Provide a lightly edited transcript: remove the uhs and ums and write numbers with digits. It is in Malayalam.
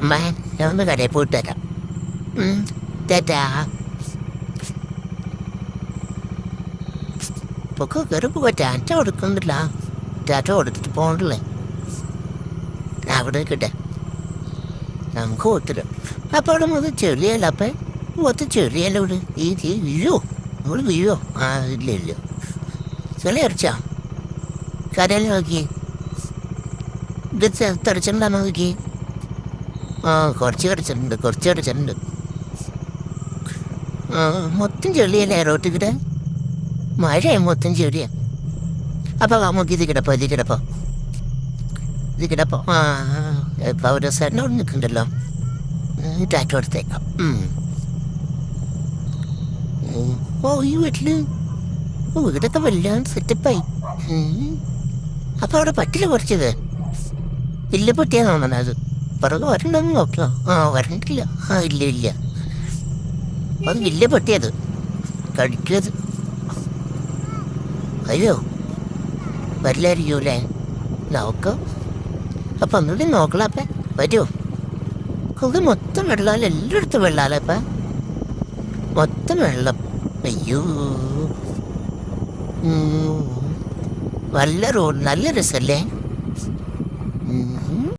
അമ്മ ഞാൻ ഒന്ന് കടയിൽ പോയിട്ട് തരാം. ചേട്ടാ പൊക്കെ കയറി പോവാ. ടാറ്റ കൊടുക്കുന്നില്ല. ടാറ്റ കൊടുത്തിട്ട് പോകണ്ടല്ലേ. അവിടെ കിട്ടെ നമുക്ക് ഒത്തിരി അപ്പം അവിടെ മുതൽ ചെറിയല്ല. അപ്പം ഒത്ത് ചെറിയല്ല ഇവിടെ ഈ വീഴോ നമ്മൾ വീഴോ? ഇല്ല ഇല്ല. ചില ഇറച്ചാ കരയിൽ നോക്കി ഇത് തടച്ചിട്ടുണ്ടാകുന്ന നോക്കി. കുറച്ച് കടിച്ചിട്ടുണ്ട്. മൊത്തം ചെളിയല്ലേ റോട്ടിക്കിടെ. മഴയായി മൊത്തം ചെടിയാ. അപ്പം നമുക്ക് ഇത് കിടപ്പോ ഇപ്പം ഒരു സ്ഥലം നിൽക്കുന്നുണ്ടല്ലോ. ടാറ്റ കൊടുത്തേക്കാം. ഈ വീട്ടില് വീടൊക്കെ വല്ലാണ്ട് സെറ്റപ്പായി. അപ്പം അവിടെ പറ്റില്ല കുറച്ചത് ഇല്ല പറ്റിയാ തോന്നണ. അത് പിറകെ വരണ്ടെന്ന് നോക്കാം. വരണ്ടില്ല. ഇല്ല അത് വലിയ പട്ടിയത് കഴിക്കത്. അയ്യോ വരില്ലായിരിക്കൂല്ലേ? നോക്കാം. അപ്പം ഒന്നുകൂടി നോക്കണം. അപ്പം വരുമോ? അത് മൊത്തം വെള്ളാല. എല്ലായിടത്തും വെള്ളാല. അപ്പം മൊത്തം വെള്ളം. അയ്യോ നല്ല റോഡ്, നല്ല രസമല്ലേ?